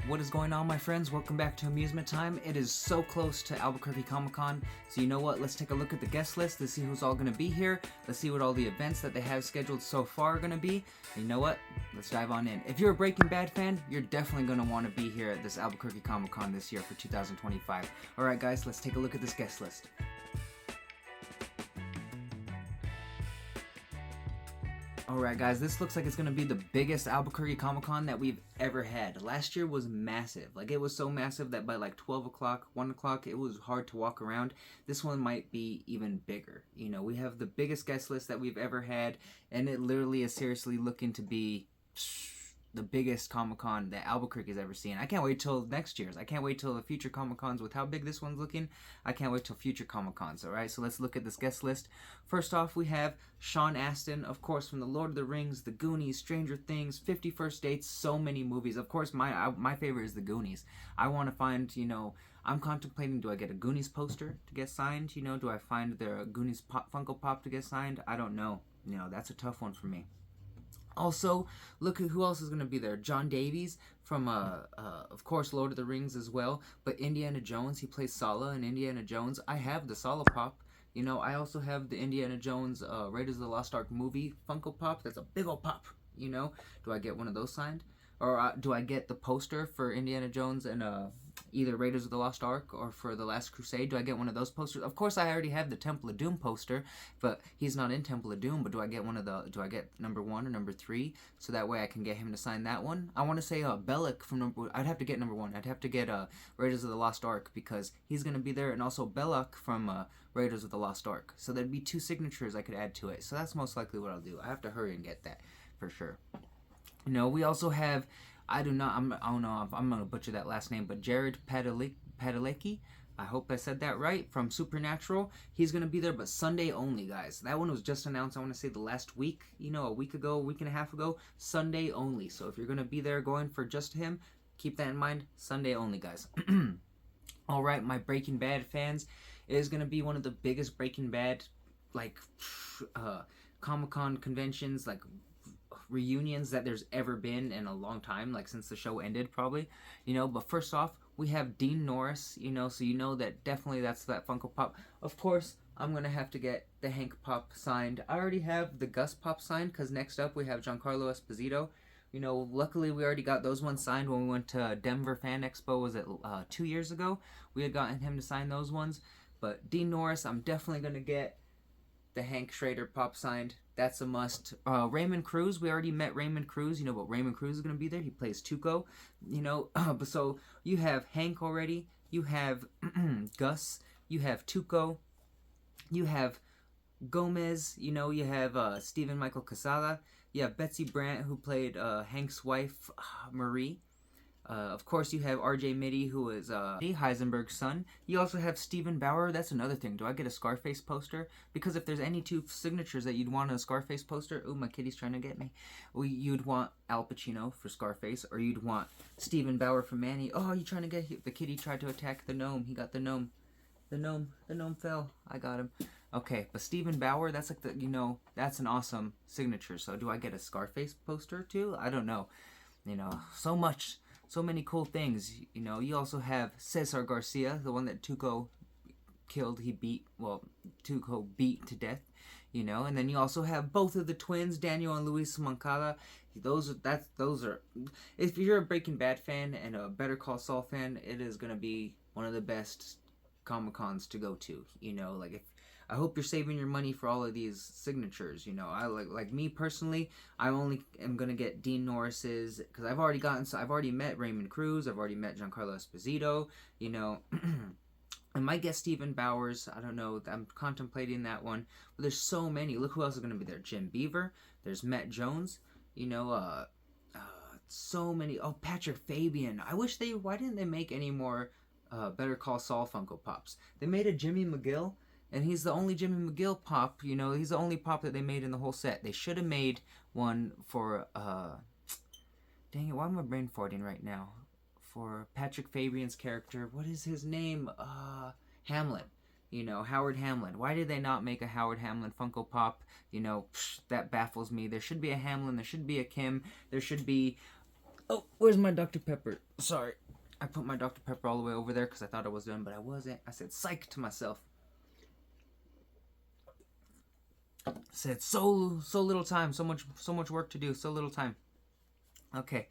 What is going on, my friends? Welcome back to Amusement Time. It is so close to Albuquerque Comic Con, so you know what? Let's take a look at the guest list to see who's all going to be here. Let's see what all the events that they have scheduled so far are going to be. And you know what? Let's dive on in. If you're a Breaking Bad fan, you're definitely going to want to be here at this Albuquerque Comic Con this year for 2025. Alright guys, let's take a look at this guest list. Alright guys, this looks like it's going to be the biggest Albuquerque Comic Con that we've ever had. Last year was massive. Like, it was so massive that by like 12 o'clock, 1 o'clock, it was hard to walk around. This one might be even bigger. You know, we have the biggest guest list that we've ever had, and it literally is seriously looking to be the biggest Comic-Con that Albuquerque's ever seen. I can't wait till next year's. I can't wait till the future Comic-Cons with how big this one's looking. I can't wait till future Comic-Cons, alright? So let's look at this guest list. First off, we have Sean Astin, of course, from The Lord of the Rings, The Goonies, Stranger Things, 50 First Dates, so many movies. Of course, my favorite is The Goonies. I want to find, you know, I'm contemplating, do I get a Goonies poster to get signed? You know, do I find the Goonies Funko Pop to get signed? I don't know. You know, that's a tough one for me. Also, look at who else is going to be there. John Davies from, of course, Lord of the Rings as well. But Indiana Jones, he plays Sala in Indiana Jones. I have the Sala Pop. You know, I also have the Indiana Jones Raiders of the Lost Ark movie Funko Pop. That's a big old pop, you know. Do I get one of those signed? Or do I get the poster for Indiana Jones and either Raiders of the Lost Ark or for The Last Crusade? Do I get one of those posters? Of course, I already have the Temple of Doom poster, but he's not in Temple of Doom. But do I get one of the? Do I get number 1 or number 3? So that way I can get him to sign that one. I want to say Bellic from number. I'd have to get number 1. I'd have to get Raiders of the Lost Ark because he's gonna be there, and also Bellic from Raiders of the Lost Ark. So there'd be 2 signatures I could add to it. So that's most likely what I'll do. I have to hurry and get that for sure. You know, we also have, I don't know if I'm going to butcher that last name, but Jared Padalecki, I hope I said that right, from Supernatural. He's going to be there, but Sunday only, guys. That one was just announced, I want to say, the last week, you know, a week and a half ago. Sunday only. So if you're going to be there going for just him, keep that in mind. Sunday only, guys. All right, my Breaking Bad fans, it is going to be one of the biggest Breaking Bad, like, Comic-Con conventions, like, reunions that there's ever been in a long time, like since the show ended probably, you know. But first off, we have Dean Norris, you know, so you know that definitely that's that Funko Pop. Of course, I'm gonna have to get the Hank Pop signed. I already have the Gus Pop signed because next up we have Giancarlo Esposito. You know, luckily we already got those ones signed when we went to Denver Fan Expo. Was it 2 years ago? We had gotten him to sign those ones. But Dean Norris, I'm definitely gonna get the Hank Schrader Pop signed. That's a must. Raymond Cruz, we already met Raymond Cruz, you know, but Raymond Cruz is going to be there. He plays Tuco, you know. But so you have Hank already. You have Gus. You have Tuco. You have Gomez. You know, you have Stephen Michael Quesada. You have Betsy Brandt, who played Hank's wife, Marie. Of course, you have R.J. Mitty, who is Heisenberg's son. You also have Stephen Bauer. That's another thing. Do I get a Scarface poster? Because if there's any 2 signatures that you'd want on a Scarface poster, ooh, my kitty's trying to get me. Well, you'd want Al Pacino for Scarface, or you'd want Stephen Bauer for Manny. Oh, you trying to get the kitty tried to attack the gnome. He got the gnome. The gnome fell. I got him. Okay, but Stephen Bauer, that's like the, you know, that's an awesome signature. So do I get a Scarface poster too? I don't know. You know, so many cool things, you know. You also have Cesar Garcia, the one that Tuco killed. Tuco beat to death, you know. And then you also have both of the twins, Daniel and Luis Moncada. Those are. If you're a Breaking Bad fan and a Better Call Saul fan, it is gonna be one of the best Comic-Cons to go to. You know, like I hope you're saving your money for all of these signatures. You know, I like me personally, I only am gonna get Dean Norris's because I've already met Raymond Cruz, I've already met Giancarlo Esposito. You know, I might get Stephen Bowers. I don't know. I'm contemplating that one. But there's so many. Look who else is gonna be there. Jim Beaver. There's Matt Jones. You know, so many. Oh, Patrick Fabian. Why didn't they make any more Better Call Saul Funko Pops? They made a Jimmy McGill. And he's the only Jimmy McGill pop, you know, he's the only pop that they made in the whole set. They should have made one for, dang it, why am I brain farting right now? For Patrick Fabian's character, what is his name? Hamlin. You know, Howard Hamlin. Why did they not make a Howard Hamlin Funko Pop? You know, that baffles me. There should be a Hamlin, there should be a Kim, there should be Oh, where's my Dr. Pepper? Sorry. I put my Dr. Pepper all the way over there because I thought I was done, but I wasn't. I said psych to myself. I said so little time, so much work to do, so little time. Okay.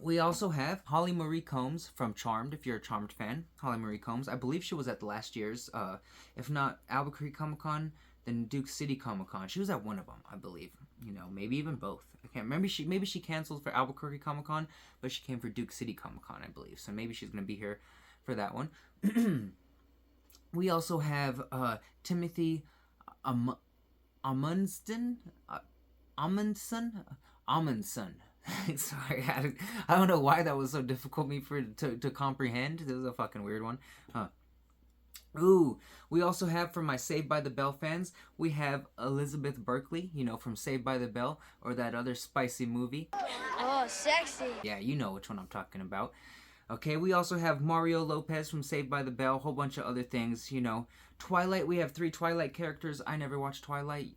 We also have Holly Marie Combs from Charmed, if you're a Charmed fan. Holly Marie Combs. I believe she was at last year's, if not Albuquerque Comic Con, then Duke City Comic Con. She was at one of them, I believe. You know, maybe even both. I can't remember. Maybe she canceled for Albuquerque Comic Con, but she came for Duke City Comic Con, I believe. So maybe she's going to be here for that one. We also have Timothy Amundsen. Sorry, I don't know why that was so difficult to comprehend. This is a fucking weird one. Ooh, we also have, from my Saved by the Bell fans, we have Elizabeth Berkley, you know, from Saved by the Bell, or that other spicy movie. Oh, sexy. Yeah, you know which one I'm talking about. Okay, we also have Mario Lopez from Saved by the Bell, a whole bunch of other things, you know. Twilight, we have 3 Twilight characters. I never watched Twilight.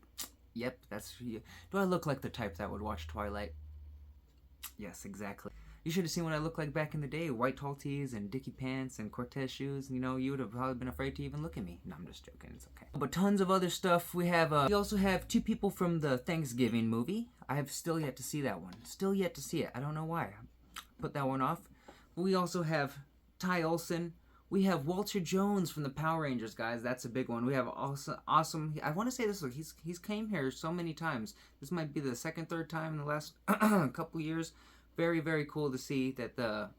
Yep, that's... Do I look like the type that would watch Twilight? Yes, exactly. You should have seen what I looked like back in the day. White tall tees and dicky pants and Cortez shoes. You know, you would have probably been afraid to even look at me. No, I'm just joking. It's okay. But tons of other stuff. We also have 2 people from the Thanksgiving movie. I have still yet to see that one. Still yet to see it. I don't know why. Put that one off. We also have Ty Olsson. We have Walter Jones from the Power Rangers, guys. That's a big one. We have awesome. I want to say this. Look, he's came here so many times. This might be the 2nd, 3rd time in the last couple years. Very, very cool to see that the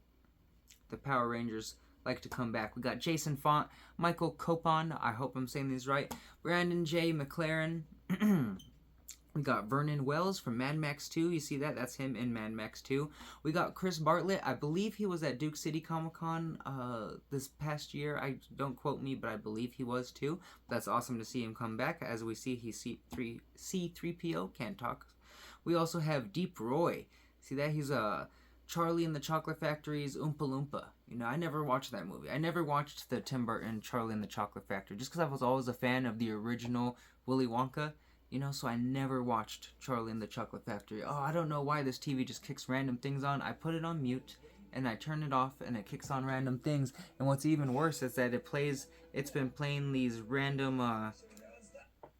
Power Rangers like to come back. We got Jason Font, Michael Copon. I hope I'm saying these right. Brandon J. McLaren. We got Vernon Wells from Mad Max 2. You see that? That's him in Mad Max 2. We got Chris Bartlett. I believe he was at Duke City Comic Con this past year. Don't quote me, but I believe he was too. That's awesome to see him come back. As we see, he's C3PO. Can't talk. We also have Deep Roy. See that? He's Charlie and the Chocolate Factory's Oompa Loompa. You know, I never watched that movie. I never watched the Tim Burton Charlie and the Chocolate Factory just because I was always a fan of the original Willy Wonka. You know, so I never watched Charlie and the Chocolate Factory. Oh, I don't know why this TV just kicks random things on. I put it on mute, and I turn it off, and it kicks on random things. And what's even worse is that it's been playing these random,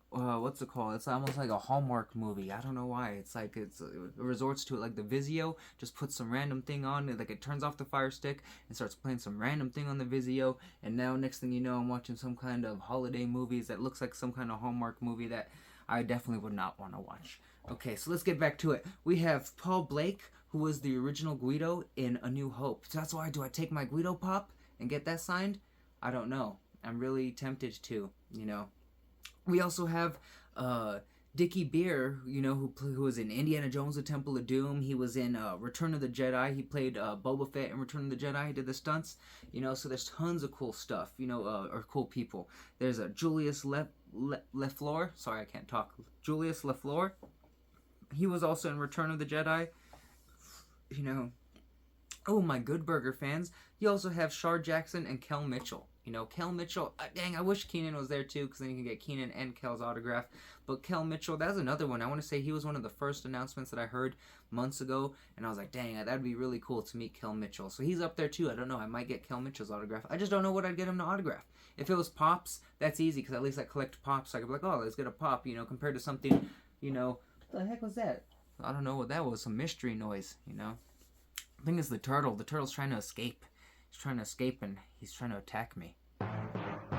what's it called? It's almost like a Hallmark movie. I don't know why. It's like, it resorts to it like the Vizio. Just puts some random thing on, like it turns off the Fire Stick and starts playing some random thing on the Vizio. And now, next thing you know, I'm watching some kind of holiday movies that looks like some kind of Hallmark movie that I definitely would not want to watch. Okay, so let's get back to it. We have Paul Blake, who was the original Guido in A New Hope. So that's why, do I take my Guido pop and get that signed? I don't know. I'm really tempted to, you know. We also have Dickie Beer, you know, who was in Indiana Jones: The Temple of Doom. He was in Return of the Jedi. He played Boba Fett in Return of the Jedi. He did the stunts, you know. So there's tons of cool stuff, you know, or cool people. There's Julius Leflore. Sorry, I can't talk. Julius Leflore. He was also in Return of the Jedi. You know. Oh, my Good Burger fans. You also have Shar Jackson and Kel Mitchell. You know, Kel Mitchell, dang, I wish Keenan was there too, because then you can get Keenan and Kel's autograph. But Kel Mitchell, that's another one. I want to say he was one of the first announcements that I heard months ago, and I was like, dang, that'd be really cool to meet Kel Mitchell. So he's up there too. I don't know. I might get Kel Mitchell's autograph. I just don't know what I'd get him to autograph. If it was Pops, that's easy, because at least I collect Pops. So I could be like, oh, let's get a Pop, you know, compared to something, you know, what the heck was that? I don't know what that was. Some mystery noise, you know. I think it's the turtle. The turtle's trying to escape. He's trying to escape, and he's trying to attack me. No,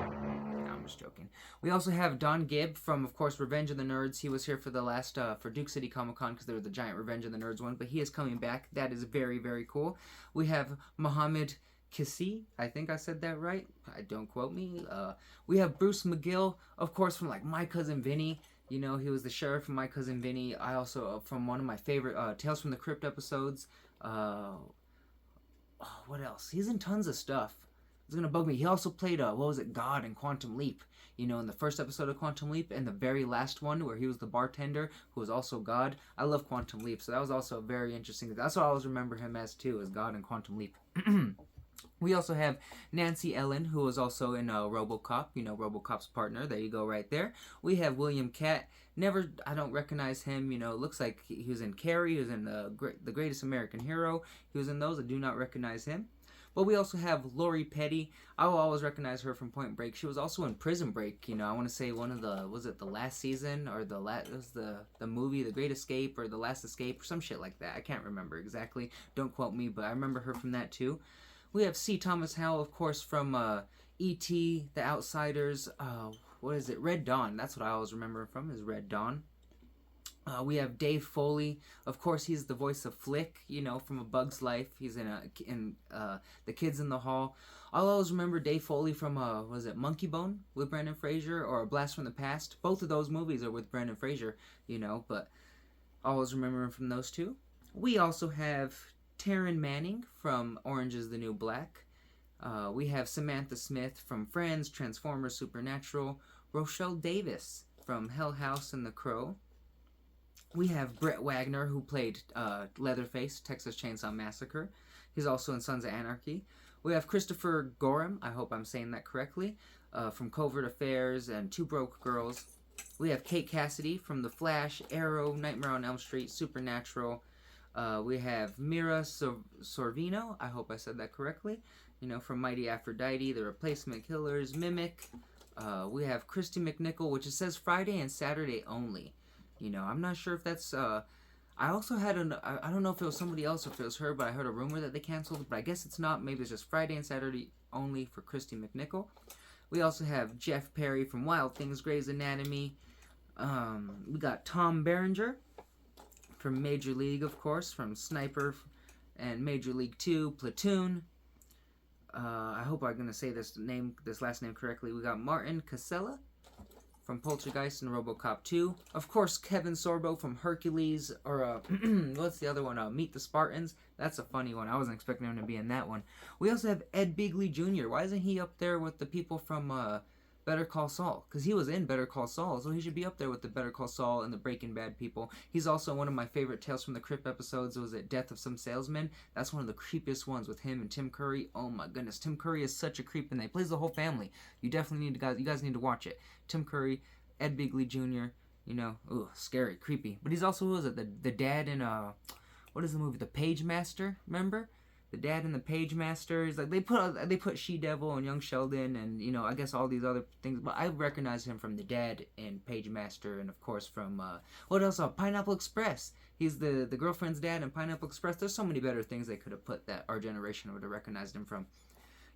I'm just joking. We also have Don Gibb from, of course, Revenge of the Nerds. He was here for the last, for Duke City Comic Con, because there was the giant Revenge of the Nerds one, but he is coming back. That is very, very cool. We have Mohammed Kissi. I think I said that right. Don't quote me. We have Bruce McGill, of course, from, like, My Cousin Vinny. You know, he was the sheriff from My Cousin Vinny. I also, from one of my favorite Tales from the Crypt episodes. What else? He's in tons of stuff. It's gonna bug me. He also played, what was it, God in Quantum Leap. You know, in the first episode of Quantum Leap, and the very last one where he was the bartender, who was also God. I love Quantum Leap, so that was also very interesting. That's what I always remember him as, too, as God in Quantum Leap. We also have Nancy Ellen, who was also in RoboCop, RoboCop's partner. There you go, right there. We have William Catt. I don't recognize him. Looks like he was in Carrie. He was in the Greatest American Hero. He was in those. I do not recognize him. But we also have Lori Petty. I will always recognize her from Point Break. She was also in Prison Break. I want to say one of was it the last season or it was the movie The Great Escape or The Last Escape or some shit like that. I can't remember exactly. Don't quote me, but I remember her from that too. We have C. Thomas Howell, of course, from E.T., The Outsiders. What is it? Red Dawn. That's what I always remember from, is Red Dawn. We have Dave Foley. Of course, he's the voice of Flick, from A Bug's Life. He's in The Kids in the Hall. I'll always remember Dave Foley from, was it Monkey Bone with Brendan Fraser or A Blast from the Past? Both of those movies are with Brendan Fraser, but I always remember him from those two. We also have Taryn Manning from Orange is the New Black. We have Samantha Smith from Friends, Transformers, Supernatural. Rochelle Davis from Hell House and The Crow. We have Brett Wagner, who played Leatherface, Texas Chainsaw Massacre. He's also in Sons of Anarchy. We have Christopher Gorham, I hope I'm saying that correctly, from Covert Affairs and Two Broke Girls. We have Kate Cassidy from The Flash, Arrow, Nightmare on Elm Street, Supernatural. We have Mira Sorvino, I hope I said that correctly, from Mighty Aphrodite, The Replacement Killers, Mimic. We have Christy McNichol, which it says Friday and Saturday only. I'm not sure if that's, I also had I don't know if it was somebody else or if it was her, but I heard a rumor that they canceled, but I guess it's not. Maybe it's just Friday and Saturday only for Christy McNichol. We also have Jeff Perry from Wild Things, Grey's Anatomy. We got Tom Berenger from Major League, of course, from Sniper and Major League 2, Platoon. I hope I'm going to say this last name correctly. We got Martin Casella from Poltergeist and RoboCop 2. Of course, Kevin Sorbo from Hercules, or what's the other one? Meet the Spartans. That's a funny one. I wasn't expecting him to be in that one. We also have Ed Begley Jr. Why isn't he up there with the people from Better Call Saul? Because he was in Better Call Saul, so he should be up there with the Better Call Saul and the Breaking Bad people. He's also one of my favorite Tales from the Crypt episodes. Was it Death of Some Salesman? That's one of the creepiest ones with him and Tim Curry. Oh my goodness, Tim Curry is such a creep, and he plays the whole family. You definitely you guys need to watch it. Tim Curry, Ed Begley Jr., scary, creepy. But he's also, who is it, the dad in, what is the movie, The Page Master, remember? The dad in The Page Master is like, they put She-Devil and Young Sheldon and, I guess all these other things, but I recognize him from the dad in Page Master and, of course, from, what else? Pineapple Express. He's the girlfriend's dad in Pineapple Express. There's so many better things they could have put that our generation would have recognized him from.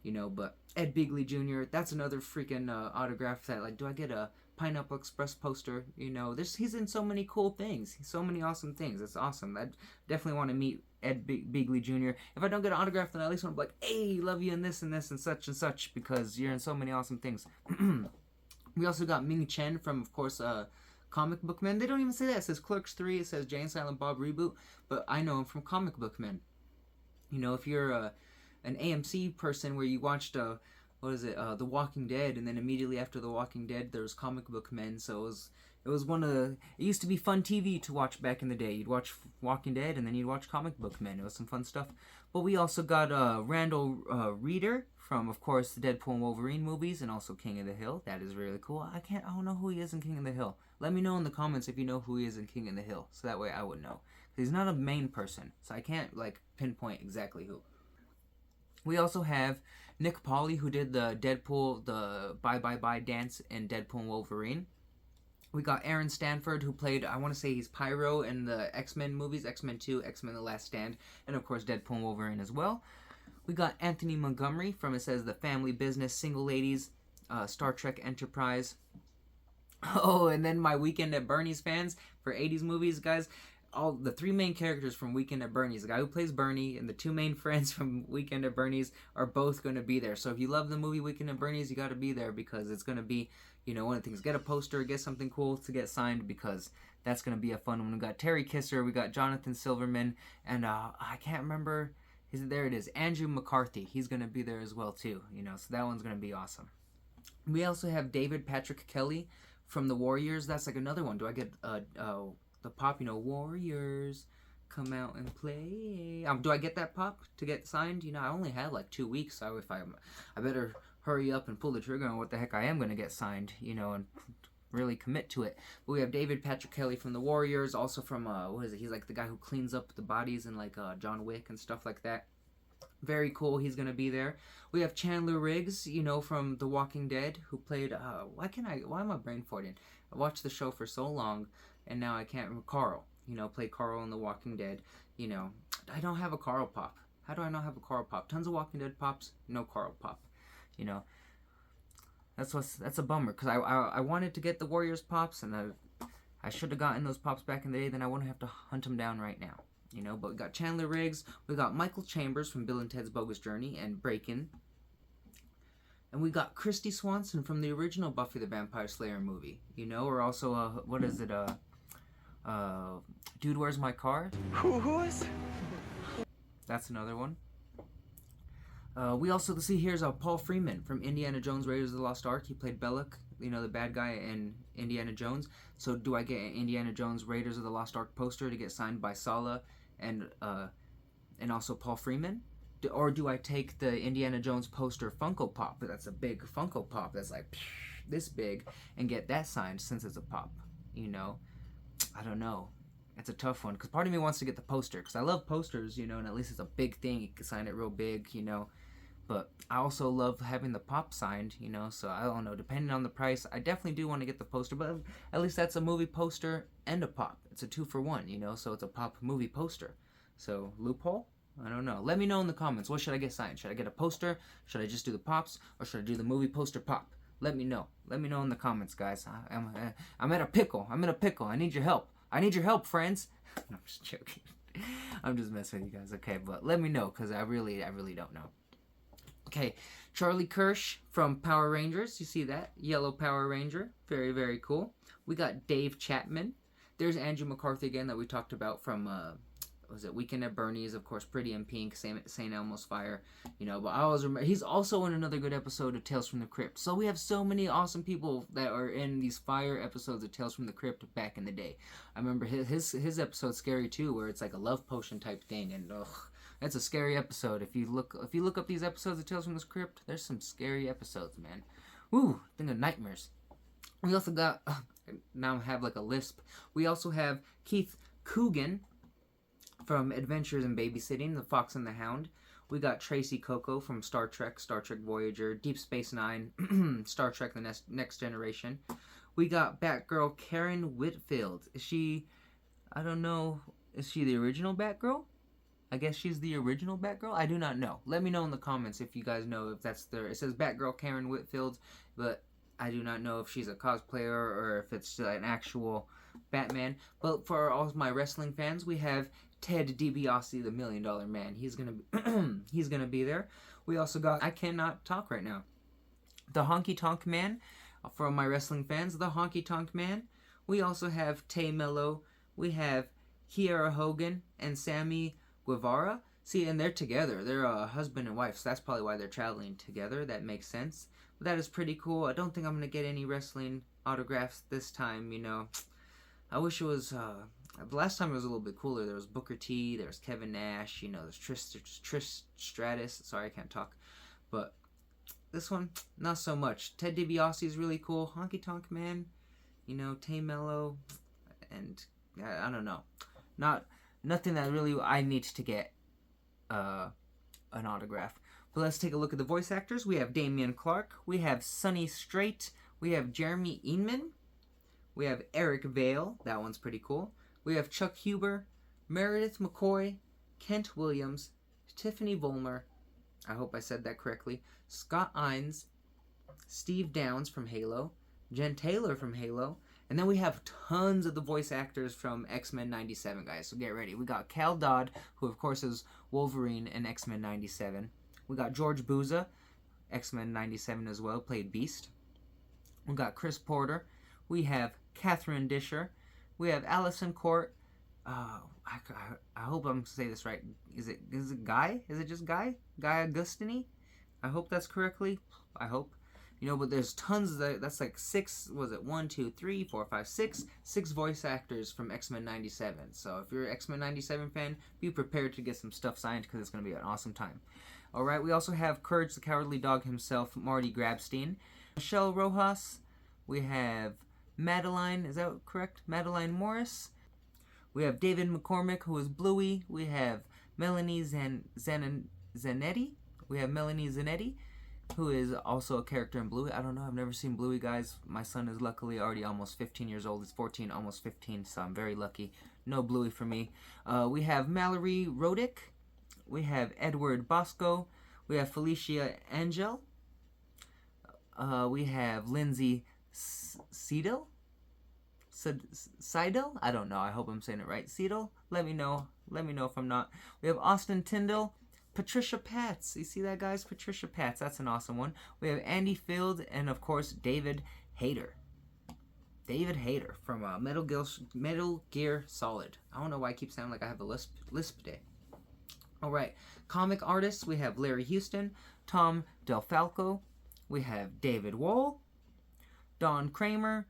But Ed Begley Jr., that's another freaking autograph that, like, do I get a Pineapple Express poster? He's in so many cool things. So many awesome things. It's awesome. I definitely want to meet Ed Begley Jr. If I don't get an autograph, then I at least want to be like, hey, love you in this and this and such, because you're in so many awesome things. We also got Ming Chen from, of course, Comic Book Men. They don't even say that. It says Clerks 3. It says Jay and Silent Bob Reboot. But I know him from Comic Book Men. If you're an AMC person where you watched The Walking Dead, and then immediately after The Walking Dead there was Comic Book Men, so it was it used to be fun TV to watch back in the day. You'd watch Walking Dead and then you'd watch Comic Book Men. It was some fun stuff. But we also got Randall Reeder from, of course, the Deadpool and Wolverine movies, and also King of the Hill. That is really cool. I don't know who he is in King of the Hill. Let me know in the comments if you know who he is in King of the Hill, so that way I would know. He's not a main person, so I can't pinpoint exactly who. We also have Nick Pauli, who did the Deadpool, the Bye Bye Bye dance in Deadpool and Wolverine. We got Aaron Stanford, who played, I want to say he's Pyro in the X-Men movies, X-Men 2, X-Men The Last Stand, and of course Deadpool and Wolverine as well. We got Anthony Montgomery from, it says, The Family Business, Single Ladies, Star Trek Enterprise. Oh, and then my Weekend at Bernie's fans for 80s movies, guys. All the three main characters from Weekend at Bernie's, the guy who plays Bernie and the two main friends from Weekend at Bernie's, are both going to be there. So if you love the movie Weekend at Bernie's, you got to be there, because it's going to be, one of the things. Get a poster, get something cool to get signed, because that's going to be a fun one. We got Terry Kisser, we got Jonathan Silverman, and I can't remember. There it is, Andrew McCarthy. He's going to be there as well too. So that one's going to be awesome. We also have David Patrick Kelly from the Warriors. That's like another one. Do I get the pop, Warriors, come out and play. Do I get that pop to get signed? I only had like 2 weeks, so if I better hurry up and pull the trigger on what the heck I am going to get signed, and really commit to it. But we have David Patrick Kelly from the Warriors, also from, what is it? He's like the guy who cleans up the bodies in like John Wick and stuff like that. Very cool, he's going to be there. We have Chandler Riggs, from The Walking Dead, who played, why am I brain farting? I watched the show for so long, and now I can't remember. Carl, played Carl in The Walking Dead. I don't have a Carl pop. How do I not have a Carl pop? Tons of Walking Dead pops, no Carl pop. That's a bummer, because I wanted to get the Warriors pops, and I should have gotten those pops back in the day, then I wouldn't have to hunt them down right now. But we got Chandler Riggs, we got Michael Chambers from Bill and Ted's Bogus Journey and Breakin', and we got Christy Swanson from the original Buffy the Vampire Slayer movie. Or also, what is it, Dude, Where's My Car? Who is? That's another one. We also see here's Paul Freeman from Indiana Jones Raiders of the Lost Ark. He played Belloc, the bad guy in Indiana Jones. So do I get an Indiana Jones Raiders of the Lost Ark poster to get signed by Sala and also Paul Freeman? Or do I take the Indiana Jones poster Funko Pop, that's a big Funko Pop that's like this big, and get that signed since it's a pop? I don't know. It's a tough one, because part of me wants to get the poster, because I love posters, and at least it's a big thing. You can sign it real big, But I also love having the pop signed, so I don't know. Depending on the price, I definitely do want to get the poster, but at least that's a movie poster and a pop. It's a 2-for-1, so it's a pop movie poster. So, loophole? I don't know. Let me know in the comments. What should I get signed? Should I get a poster? Should I just do the pops? Or should I do the movie poster pop? Let me know. Let me know in the comments, guys. I'm at a pickle. I'm in a pickle. I need your help. I need your help, friends. No, I'm just joking. I'm just messing with you guys. Okay, but let me know, because I really don't know. Okay, Charlie Kirsch from Power Rangers. You see that? Yellow Power Ranger. Very, very cool. We got Dave Chapman. There's Andrew McCarthy again that we talked about from, was it Weekend at Bernie's? Of course, Pretty in Pink, St. Elmo's Fire. But I always remember, he's also in another good episode of Tales from the Crypt. So we have so many awesome people that are in these fire episodes of Tales from the Crypt back in the day. I remember his episode's scary too, where it's like a love potion type thing, and that's a scary episode. If you look up these episodes of Tales from the Crypt, there's some scary episodes, man. Woo, think of nightmares. We also got, now I have like a lisp. We also have Keith Coogan from Adventures in Babysitting, The Fox and the Hound. We got Tracy Coco from Star Trek Voyager, Deep Space Nine, Star Trek The Next Generation. We got Batgirl Karen Whitfield. Is she, I don't know, is she the original Batgirl? I guess she's the original Batgirl? I do not know. Let me know in the comments if you guys know if that's it says Batgirl Karen Whitfield, but I do not know if she's a cosplayer or if it's an actual Batman. But for all of my wrestling fans, we have Ted DiBiase, the $1 Million Man. He's gonna be there. We also got, I cannot talk right now, the Honky Tonk Man. For my wrestling fans, the Honky Tonk Man. We also have Tay Mello. We have Kiera Hogan and Sammy Guevara. See, and they're together. They're a husband and wife, so that's probably why they're traveling together. That makes sense. But that is pretty cool. I don't think I'm gonna get any wrestling autographs this time. I wish it was. The last time it was a little bit cooler. There was Booker T, there was Kevin Nash, there's Trish Stratus. Sorry, I can't talk. But this one, not so much. Ted DiBiase is really cool. Honky Tonk Man, Tay Mello, and I don't know. Nothing that really I need to get an autograph. But let's take a look at the voice actors. We have Damian Clark. We have Sonny Strait. We have Jeremy Inman. We have Eric Vale. That one's pretty cool. We have Chuck Huber, Meredith McCoy, Kent Williams, Tiffany Vollmer, I hope I said that correctly, Scott Ines, Steve Downs from Halo, Jen Taylor from Halo, and then we have tons of the voice actors from X-Men 97, guys, so get ready. We got Cal Dodd, who of course is Wolverine in X-Men 97. We got George Buza, X-Men 97 as well, played Beast. We got Chris Porter. We have Catherine Disher. We have Allison Court. I hope I'm saying this right. Is it Guy? Is it just Guy? Guy Agustini? I hope that's correctly. I hope. You know, but there's tons of that's like six, was it 1, 2, 3, 4, 5, 6 voice actors from X-Men 97. So if you're an X-Men 97 fan, be prepared to get some stuff signed because it's going to be an awesome time. Alright, we also have Courage the Cowardly Dog himself, Marty Grabstein. Michelle Rojas. We have Madeline, is that correct? Madeline Morris. We have David McCormick, who is Bluey. We have Melanie Zanetti. We have Melanie Zanetti, who is also a character in Bluey. I don't know, I've never seen Bluey, guys. My son is luckily already almost 15 years old. He's 14, almost 15, so I'm very lucky. No Bluey for me. We have Mallory Rodick. We have Edward Bosco. We have Felicia Angel. We have Lindsay Seidel? Seidel? I don't know. I hope I'm saying it right. Seidel? Let me know. Let me know if I'm not. We have Austin Tyndall. Patricia Patz. You see that, guys? Patricia Patz. That's an awesome one. We have Andy Field. And, of course, David Hayter. David Hayter from Metal Gear Solid. I don't know why I keep sounding like I have a lisp day. Alright, comic artists, we have Larry Houston, Tom DelFalco, we have David Wohl, Don Kramer,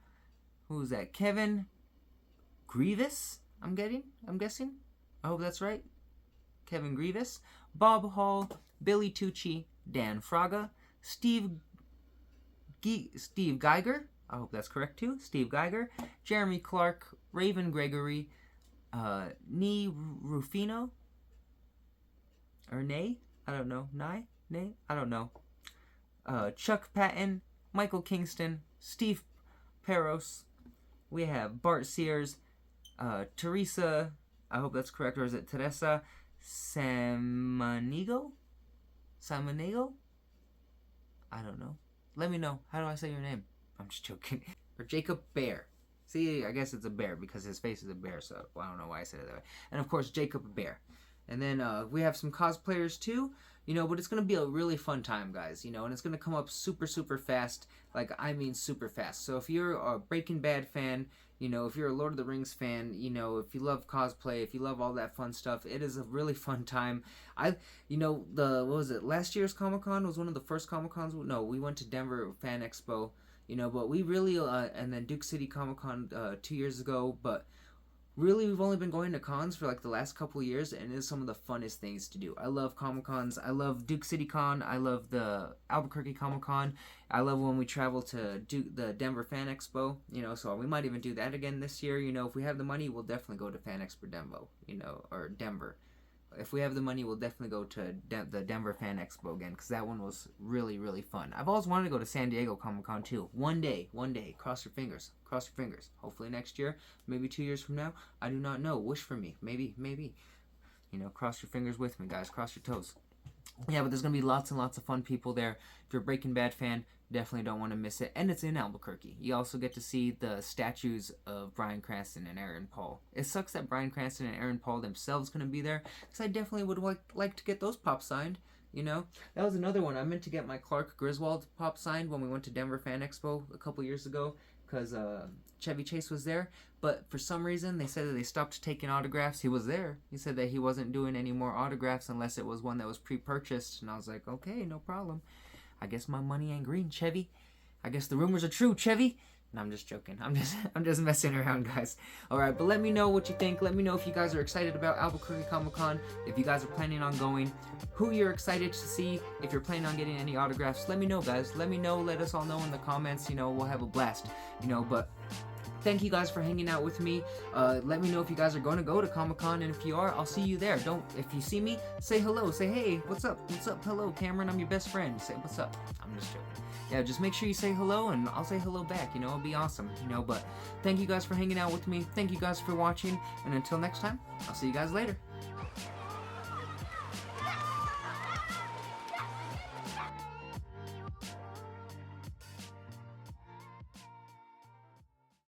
who's that, Kevin Grievous, I'm guessing, I hope that's right, Kevin Grievous, Bob Hall, Billy Tucci, Dan Fraga, Steve Geiger, I hope that's correct too, Steve Geiger, Jeremy Clark, Raven Gregory, Nee Rufino, or Nay? I don't know. Nay? I don't know. Chuck Patton, Michael Kingston, Steve Peros. We have Bart Sears, Teresa, I hope that's correct, or is it Teresa Samaniego? I don't know. Let me know. How do I say your name? I'm just joking. Or Jacob Bear. See, I guess it's a bear because his face is a bear, so I don't know why I said it that way. And of course, Jacob Bear. And then we have some cosplayers too, you know, but it's going to be a really fun time, guys, you know, and it's going to come up super, super fast, like, I mean super fast. So if you're a Breaking Bad fan, you know, if you're a Lord of the Rings fan, you know, if you love cosplay, if you love all that fun stuff, it is a really fun time. You know, what was it, last year's Comic-Con was one of the first Comic-Cons, no, we went to Denver Fan Expo, you know, but we really, and then Duke City Comic-Con 2 years ago, but really, we've only been going to cons for like the last couple of years, and it is some of the funnest things to do. I love Comic Cons. I love Duke City Con. I love the Albuquerque Comic Con. I love when we travel to the Denver Fan Expo. You know, so we might even do that again this year. You know, if we have the money, we'll definitely go to Fan Expo Denver. You know, or Denver. If we have the money, we'll definitely go to the Denver Fan Expo again, because that one was really, really fun. I've always wanted to go to San Diego Comic Con too. One day. Cross your fingers. Cross your fingers. Hopefully next year, maybe 2 years from now. I do not know. Wish for me. Maybe. You know, cross your fingers with me, guys. Cross your toes. Yeah, but there's going to be lots and lots of fun people there. If you're a Breaking Bad fan, definitely don't want to miss it. And it's in Albuquerque. You also get to see the statues of Bryan Cranston and Aaron Paul. It sucks that Bryan Cranston and Aaron Paul themselves couldn't be there, because I definitely would like to get those pop signed. You know, that was another one. I meant to get my Clark Griswold pop signed when we went to Denver Fan Expo a couple years ago, because Chevy Chase was there, but for some reason they said that they stopped taking autographs. He was there. He said that he wasn't doing any more autographs unless it was one that was pre-purchased, and I was like, okay, no problem. I guess my money ain't green, Chevy. I guess the rumors are true, Chevy. No, I'm just joking. I'm just messing around, guys. Alright, but let me know what you think. Let me know if you guys are excited about Albuquerque Comic Con, if you guys are planning on going, who you're excited to see, if you're planning on getting any autographs. Let me know, guys. Let me know. Let us all know in the comments. You know, we'll have a blast. You know, but thank you guys for hanging out with me. Let me know if you guys are going to go to Comic-Con, and if you are, I'll see you there. If you see me, say hello. Say, hey, what's up? What's up? Hello, Cameron. I'm your best friend. Say, what's up? I'm just joking. Yeah, just make sure you say hello, and I'll say hello back. You know, it'll be awesome. You know, but thank you guys for hanging out with me. Thank you guys for watching, and until next time, I'll see you guys later.